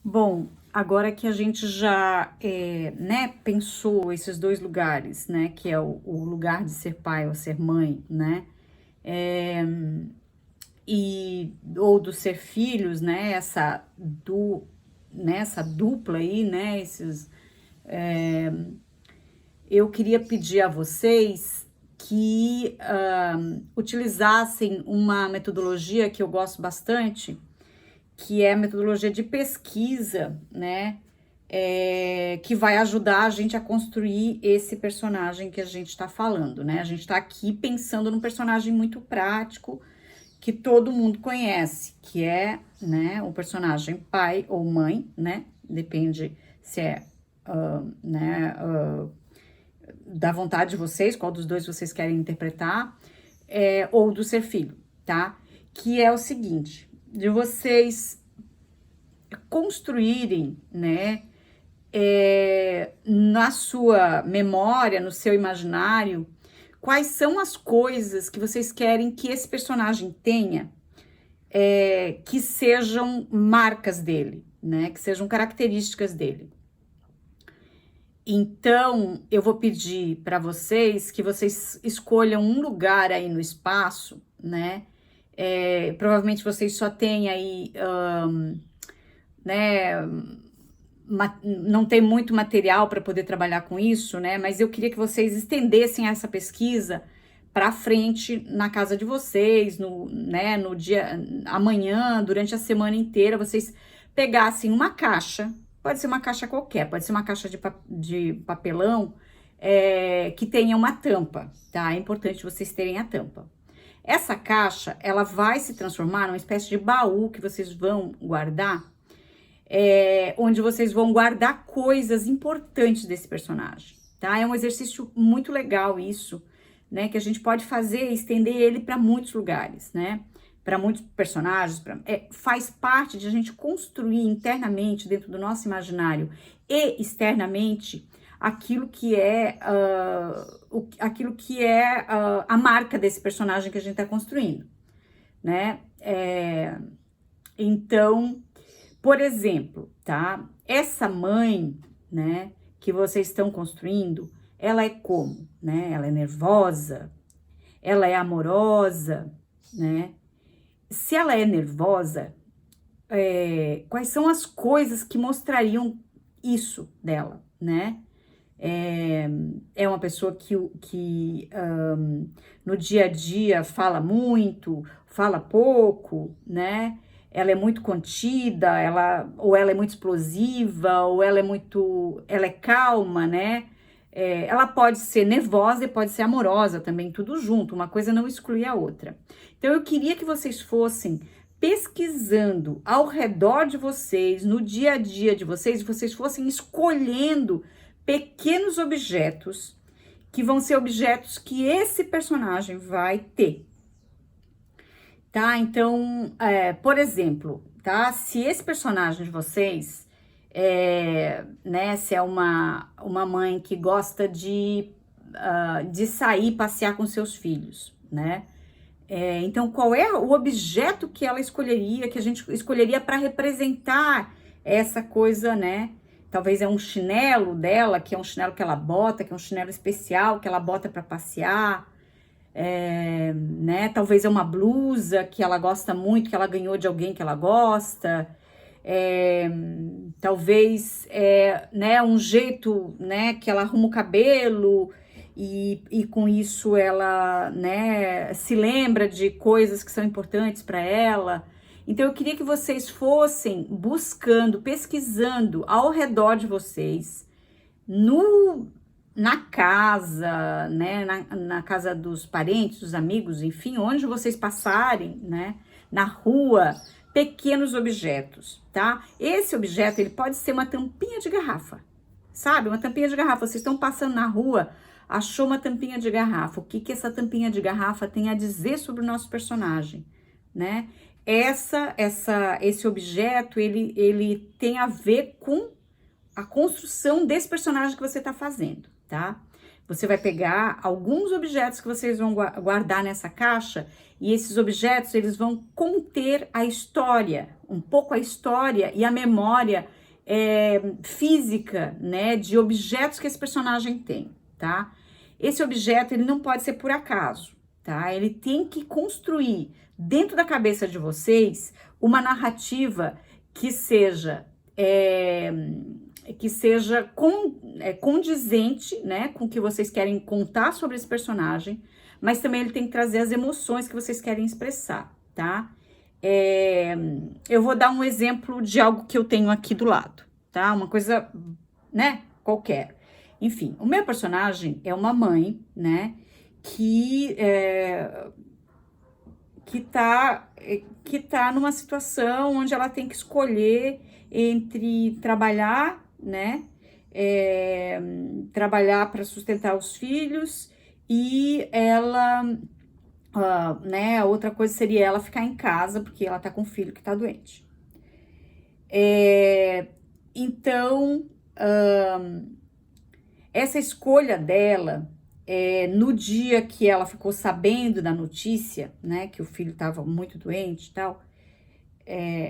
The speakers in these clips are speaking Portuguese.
Bom, agora que a gente já, né, pensou esses dois lugares, né, que é o lugar de ser pai ou ser mãe, né, é, ou do ser filhos, né, essa dupla aí, né, eu queria pedir a vocês que utilizassem uma metodologia que eu gosto bastante, que é a metodologia de pesquisa, né? Que vai ajudar a gente a construir esse personagem que a gente está falando, né? A gente está aqui pensando num personagem muito prático que todo mundo conhece, que é, né, o personagem pai ou mãe, né? Depende se é, né, da vontade de vocês, qual dos dois vocês querem interpretar, ou do ser filho, tá? Que é o seguinte, de vocês construírem, né, na sua memória, no seu imaginário, quais são as coisas que vocês querem que esse personagem tenha, que sejam marcas dele, né, que sejam características dele. Então, eu vou pedir para vocês que vocês escolham um lugar aí no espaço, né? Provavelmente vocês só têm aí, né? Não tem muito material para poder trabalhar com isso, né? Mas eu queria que vocês estendessem essa pesquisa para frente na casa de vocês, né? No dia amanhã, durante a semana inteira, vocês pegassem uma caixa, pode ser uma caixa qualquer, pode ser uma caixa de papelão, que tenha uma tampa, tá? É importante vocês terem a tampa. Essa caixa, ela vai se transformar numa espécie de baú que vocês vão guardar, onde vocês vão guardar coisas importantes desse personagem, tá? É um exercício muito legal isso, né? Que a gente pode fazer, estender ele para muitos lugares, né? Para muitos personagens, faz parte de a gente construir internamente, dentro do nosso imaginário e externamente, aquilo que é, a marca desse personagem que a gente está construindo, né? Então, por exemplo, tá? Essa mãe, né, que vocês estão construindo, ela é como, né? Ela é nervosa, ela é amorosa, né? Se ela é nervosa, quais são as coisas que mostrariam isso dela, né? É uma pessoa que no dia a dia fala muito, fala pouco, né? Ela é muito contida, ou ela é muito explosiva, ou ela é calma, né? Ela pode ser nervosa e pode ser amorosa também, tudo junto, uma coisa não exclui a outra. Então eu queria que vocês fossem pesquisando ao redor de vocês, no dia a dia de vocês, vocês fossem escolhendo pequenos objetos que vão ser objetos que esse personagem vai ter, tá? Então, por exemplo, tá? Se esse personagem de vocês, né, se é uma mãe que gosta de sair passear com seus filhos, né? Então, qual é o objeto que ela escolheria, que a gente escolheria para representar essa coisa, né? Talvez é um chinelo dela, que é um chinelo que ela bota, que é um chinelo especial que ela bota para passear, né? Talvez é uma blusa que ela gosta muito, que ela ganhou de alguém que ela gosta. É, talvez né, um jeito, né, que ela arruma o cabelo e com isso ela, né, se lembra de coisas que são importantes para ela. Então eu queria que vocês fossem buscando, pesquisando ao redor de vocês, na casa, né, na casa dos parentes, dos amigos, enfim, onde vocês passarem, né, na rua, pequenos objetos, tá? Esse objeto, ele pode ser uma tampinha de garrafa, sabe? Uma tampinha de garrafa. Vocês estão passando na rua, achou uma tampinha de garrafa. O que que essa tampinha de garrafa tem a dizer sobre o nosso personagem, né? Esse objeto, ele tem a ver com a construção desse personagem que você está fazendo, tá? Você vai pegar alguns objetos que vocês vão guardar nessa caixa e esses objetos, eles vão conter a história, um pouco a história e a memória física, né, de objetos que esse personagem tem, tá? Esse objeto, ele não pode ser por acaso, tá? Ele tem que construir dentro da cabeça de vocês uma narrativa que seja condizente, né, com o que vocês querem contar sobre esse personagem, mas também ele tem que trazer as emoções que vocês querem expressar, tá? Eu vou dar um exemplo de algo que eu tenho aqui do lado, tá? Uma coisa, né, qualquer. Enfim, o meu personagem é uma mãe, né, que tá numa situação onde ela tem que escolher entre trabalhar, né, trabalhar para sustentar os filhos e ela, né, a outra coisa seria ela ficar em casa porque ela tá com um filho que tá doente. Então, essa escolha dela, no dia que ela ficou sabendo da notícia, né, que o filho estava muito doente e tal,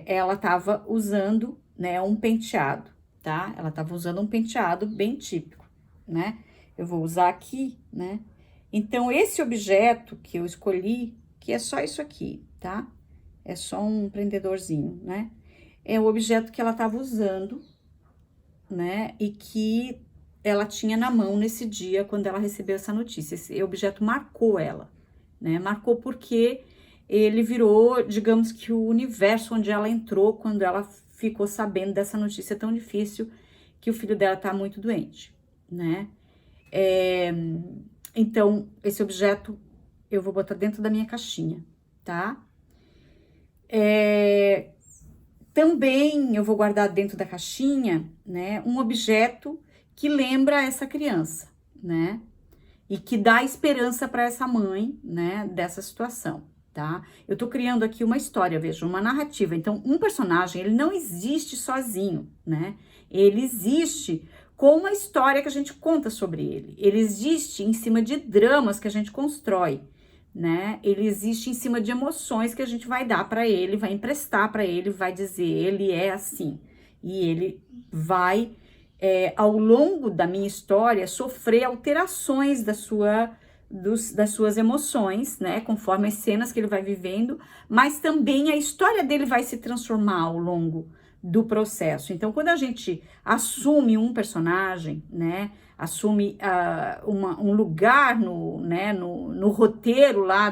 ela estava usando, né, um penteado, tá? Ela estava usando um penteado bem típico, né? Eu vou usar aqui, né? Então, esse objeto que eu escolhi, que é só isso aqui, tá? É só um prendedorzinho, né? É o objeto que ela estava usando, né? E que ela tinha na mão nesse dia quando ela recebeu essa notícia. Esse objeto marcou ela, né? Marcou porque ele virou, digamos que o universo onde ela entrou quando ela ficou sabendo dessa notícia tão difícil que o filho dela tá muito doente, né? Então, esse objeto eu vou botar dentro da minha caixinha, tá? Também eu vou guardar dentro da caixinha, né, um objeto que lembra essa criança, né? E que dá esperança para essa mãe, né, dessa situação, tá? Eu tô criando aqui uma história, veja, uma narrativa. Então, um personagem, ele não existe sozinho, né? Ele existe com uma história que a gente conta sobre ele. Ele existe em cima de dramas que a gente constrói, né? Ele existe em cima de emoções que a gente vai dar para ele, vai emprestar para ele, vai dizer, ele é assim. E ele vai, ao longo da minha história, sofrer alterações das suas emoções, né? Conforme as cenas que ele vai vivendo, mas também a história dele vai se transformar ao longo do processo. Então, quando a gente assume um personagem, né? Assume um lugar no roteiro lá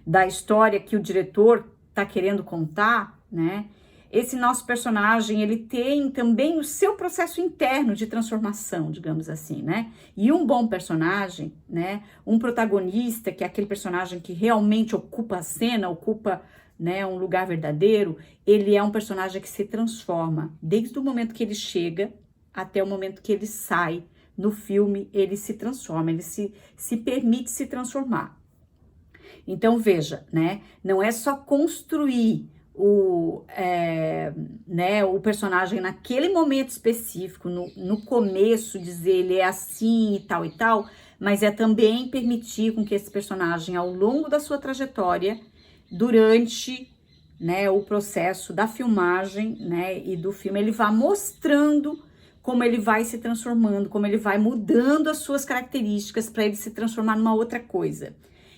da história que o diretor está querendo contar, né? Esse nosso personagem, ele tem também o seu processo interno de transformação, digamos assim, né? E um bom personagem, né? Um protagonista, que é aquele personagem que realmente ocupa a cena, ocupa, né, um lugar verdadeiro, ele é um personagem que se transforma desde o momento que ele chega até o momento que ele sai no filme, ele se transforma, ele se permite se transformar. Então, veja, né? Não é só construir o personagem naquele momento específico, no começo, dizer ele é assim e tal, mas é também permitir com que esse personagem, ao longo da sua trajetória, durante, né, o processo da filmagem, né, e do filme, ele vá mostrando como ele vai se transformando, como ele vai mudando as suas características para ele se transformar numa outra coisa.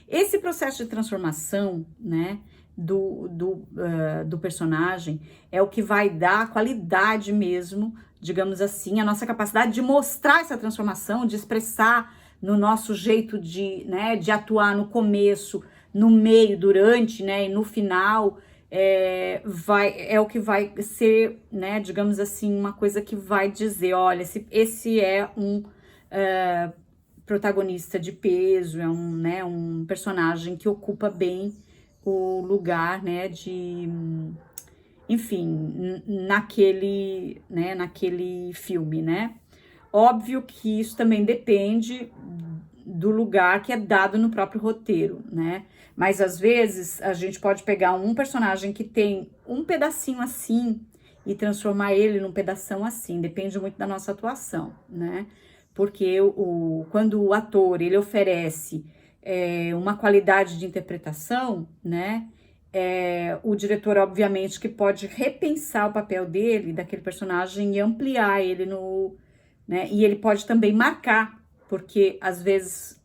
Esse processo de transformação, né, do personagem é o que vai dar qualidade mesmo, digamos assim, a nossa capacidade de mostrar essa transformação, de expressar no nosso jeito de, né, de atuar no começo, no meio, durante, né, e no final. É o que vai ser, né, digamos assim, uma coisa que vai dizer, olha, esse é um protagonista de peso, é um personagem que ocupa bem o lugar, né, enfim, naquele filme, né. Óbvio que isso também depende do lugar que é dado no próprio roteiro, né? Mas às vezes a gente pode pegar um personagem que tem um pedacinho assim e transformar ele num pedação assim, depende muito da nossa atuação, né? porque quando o ator ele oferece uma qualidade de interpretação, né? O diretor, obviamente, que pode repensar o papel dele, daquele personagem, e ampliar ele né? E ele pode também marcar, porque às vezes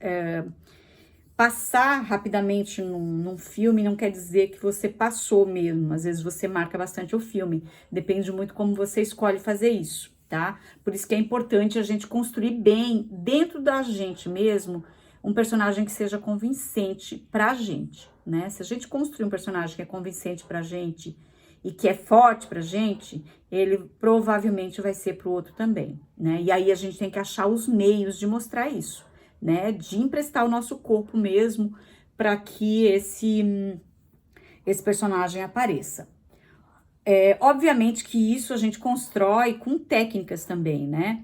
passar rapidamente num filme não quer dizer que você passou mesmo. Às vezes você marca bastante o filme. Depende muito como você escolhe fazer isso, tá? Por isso que é importante a gente construir bem, dentro da gente mesmo, um personagem que seja convincente pra gente, né? Se a gente construir um personagem que é convincente pra gente e que é forte pra gente, ele provavelmente vai ser pro outro também, né? E aí a gente tem que achar os meios de mostrar isso, né? De emprestar o nosso corpo mesmo para que esse personagem apareça. Obviamente que isso a gente constrói com técnicas também, né?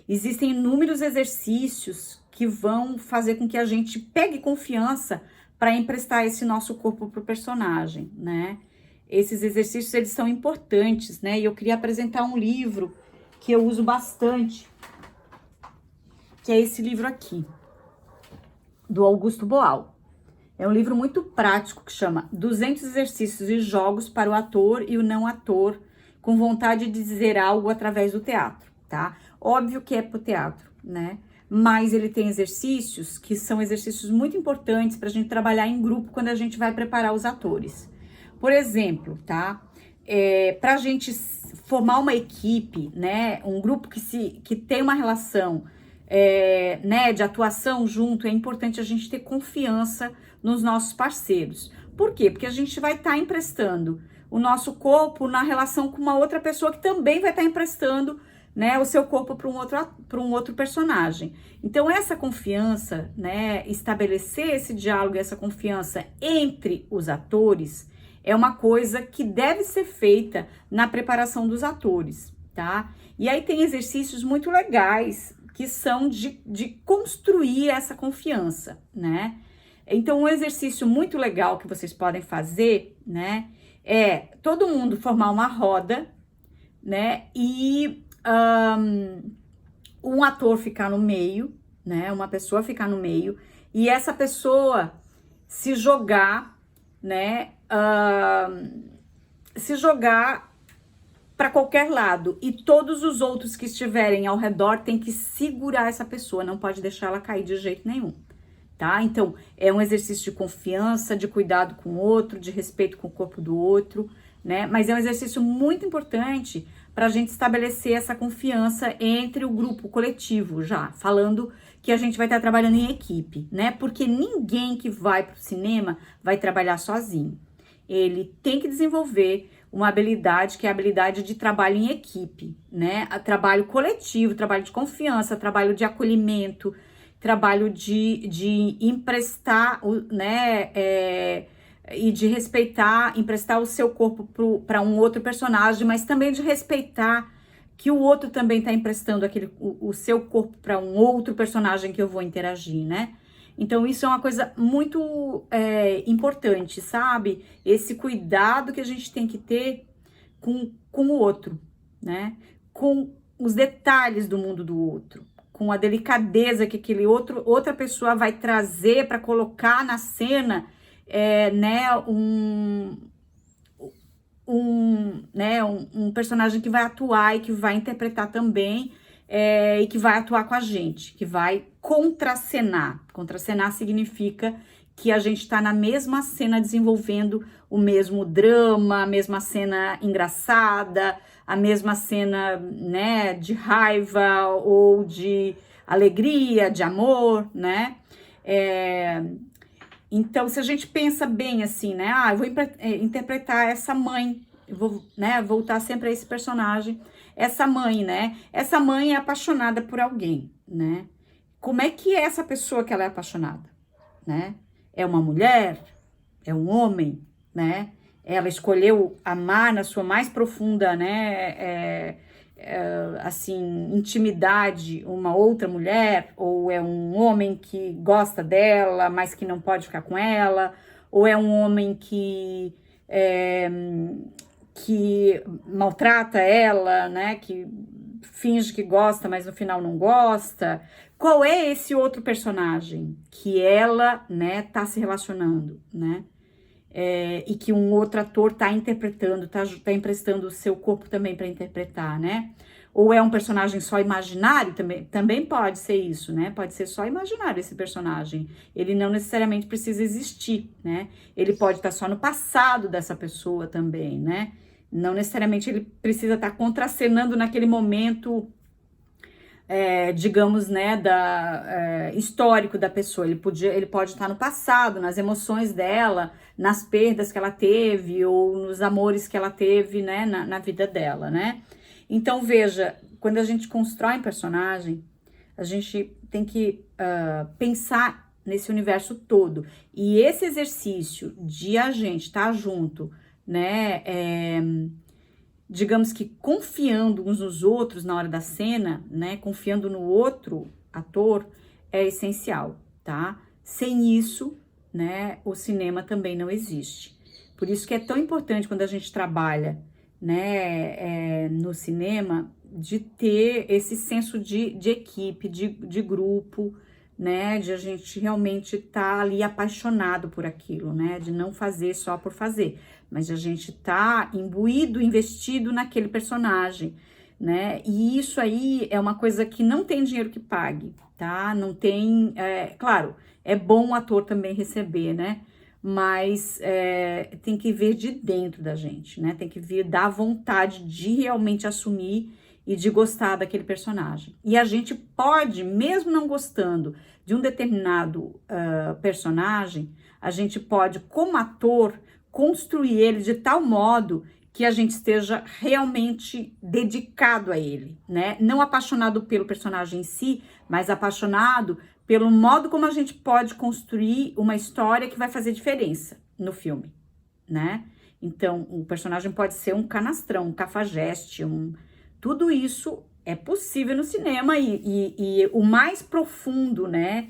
Existem inúmeros exercícios que vão fazer com que a gente pegue confiança para emprestar esse nosso corpo para o personagem, né? Esses exercícios, eles são importantes, né? E eu queria apresentar um livro que eu uso bastante, que é esse livro aqui, do Augusto Boal. É um livro muito prático que chama 200 exercícios e jogos para o ator e o não ator com vontade de dizer algo através do teatro, tá? Óbvio que é pro teatro, né? Mas ele tem exercícios que são exercícios muito importantes para a gente trabalhar em grupo quando a gente vai preparar os atores. Por exemplo, tá? Para a gente formar uma equipe, né? Um grupo que tem uma relação né, de atuação junto, é importante a gente ter confiança nos nossos parceiros. Por quê? Porque a gente vai estar emprestando o nosso corpo na relação com uma outra pessoa que também vai estar emprestando, né, o seu corpo para um outro personagem. Então, essa confiança, né, estabelecer esse diálogo, essa confiança entre os atores, é uma coisa que deve ser feita na preparação dos atores, tá? E aí tem exercícios muito legais que são de construir essa confiança, né? Então, um exercício muito legal que vocês podem fazer, né, é todo mundo formar uma roda, né, e um ator ficar no meio, né, uma pessoa ficar no meio, e essa pessoa se jogar, né, se jogar para qualquer lado, e todos os outros que estiverem ao redor têm que segurar essa pessoa, não pode deixar ela cair de jeito nenhum, tá? Então, é um exercício de confiança, de cuidado com o outro, de respeito com o corpo do outro, né? Mas é um exercício muito importante para a gente estabelecer essa confiança entre o grupo coletivo, já falando que a gente vai estar trabalhando em equipe, né? Porque ninguém que vai para o cinema vai trabalhar sozinho. Ele tem que desenvolver uma habilidade que é a habilidade de trabalho em equipe, né? Trabalho coletivo, trabalho de confiança, trabalho de acolhimento, trabalho de emprestar, né? E de respeitar, emprestar o seu corpo para um outro personagem, mas também de respeitar que o outro também está emprestando o seu corpo para um outro personagem que eu vou interagir, né? Então, isso é uma coisa muito importante, sabe? Esse cuidado que a gente tem que ter com o outro, né? Com os detalhes do mundo do outro, com a delicadeza que outra pessoa vai trazer para colocar na cena, né? Um personagem que vai atuar e que vai interpretar também, e que vai atuar com a gente, que vai contracenar. Contracenar significa que a gente está na mesma cena desenvolvendo o mesmo drama, a mesma cena engraçada, a mesma cena, né, de raiva ou de alegria, de amor, né? Então, se a gente pensa bem assim, né? Eu vou interpretar essa mãe, eu vou, né, voltar sempre a esse personagem, essa mãe, né? Essa mãe é apaixonada por alguém, né? Como é que é essa pessoa que ela é apaixonada, né? É uma mulher? É um homem, né? Ela escolheu amar na sua mais profunda, né? Assim, intimidade, uma outra mulher, ou é um homem que gosta dela, mas que não pode ficar com ela, ou é um homem que maltrata ela, né, que finge que gosta, mas no final não gosta. Qual é esse outro personagem que ela, né, tá se relacionando, né? E que um outro ator tá interpretando, tá emprestando o seu corpo também para interpretar, né? Ou é um personagem só imaginário, também pode ser isso, né? Pode ser só imaginário esse personagem. Ele não necessariamente precisa existir, né? Ele pode estar só no passado dessa pessoa também, né? Não necessariamente ele precisa estar contracenando naquele momento, digamos, né, histórico da pessoa. Ele pode estar no passado, nas emoções dela, nas perdas que ela teve ou nos amores que ela teve, né, na vida dela, né? Então, veja, quando a gente constrói um personagem, a gente tem que pensar nesse universo todo. E esse exercício de a gente estar junto, né, digamos que confiando uns nos outros na hora da cena, né, confiando no outro ator, é essencial, tá? Sem isso, né, o cinema também não existe. Por isso que é tão importante quando a gente trabalha, né, no cinema, de ter esse senso de equipe, de grupo, né, de a gente realmente estar ali apaixonado por aquilo, né, de não fazer só por fazer, mas de a gente tá imbuído, investido naquele personagem, né, e isso aí é uma coisa que não tem dinheiro que pague, tá, não tem, claro, é bom o ator também receber, né, mas tem que vir de dentro da gente, né? Tem que vir da vontade de realmente assumir e de gostar daquele personagem. E a gente pode, mesmo não gostando de um determinado personagem, a gente pode, como ator, construir ele de tal modo que a gente esteja realmente dedicado a ele, né? Não apaixonado pelo personagem em si, mas apaixonado pelo modo como a gente pode construir uma história que vai fazer diferença no filme, né? Então, o personagem pode ser um canastrão, um cafajeste, tudo isso é possível no cinema e o mais profundo, né,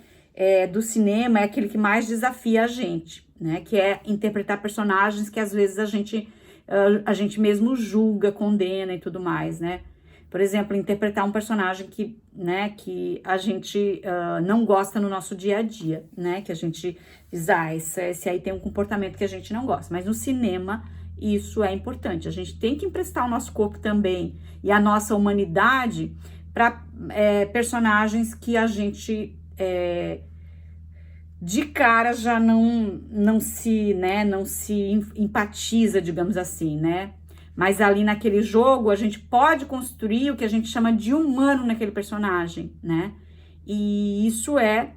do cinema é aquele que mais desafia a gente, né? Que é interpretar personagens que às vezes a gente mesmo julga, condena e tudo mais, né? Por exemplo, interpretar um personagem que, né, que a gente não gosta no nosso dia a dia, né? Que a gente diz, esse aí tem um comportamento que a gente não gosta. Mas no cinema, isso é importante. A gente tem que emprestar o nosso corpo também e a nossa humanidade para personagens que a gente de cara já não se empatiza, digamos assim, né? Mas ali naquele jogo a gente pode construir o que a gente chama de humano naquele personagem, né? E isso é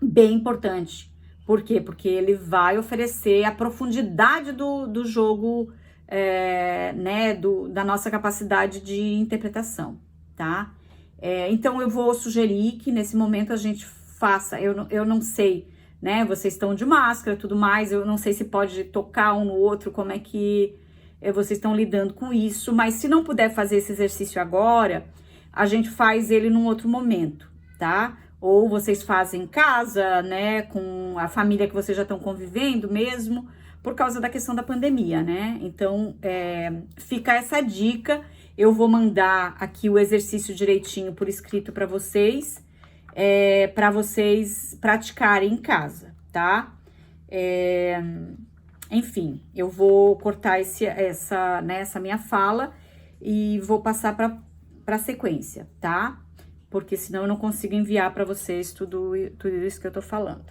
bem importante. Por quê? Porque ele vai oferecer a profundidade do jogo, né? Da nossa capacidade de interpretação, tá? Então eu vou sugerir que nesse momento a gente faça, eu não sei, né? Vocês estão de máscara e tudo mais, eu não sei se pode tocar um no outro, como é que vocês estão lidando com isso, mas se não puder fazer esse exercício agora, a gente faz ele num outro momento, tá? Ou vocês fazem em casa, né, com a família que vocês já estão convivendo mesmo, por causa da questão da pandemia, né? Então, fica essa dica, eu vou mandar aqui o exercício direitinho por escrito para vocês praticarem em casa, tá? Enfim, eu vou cortar essa minha fala e vou passar para a sequência, tá? Porque senão eu não consigo enviar para vocês tudo isso que eu tô falando.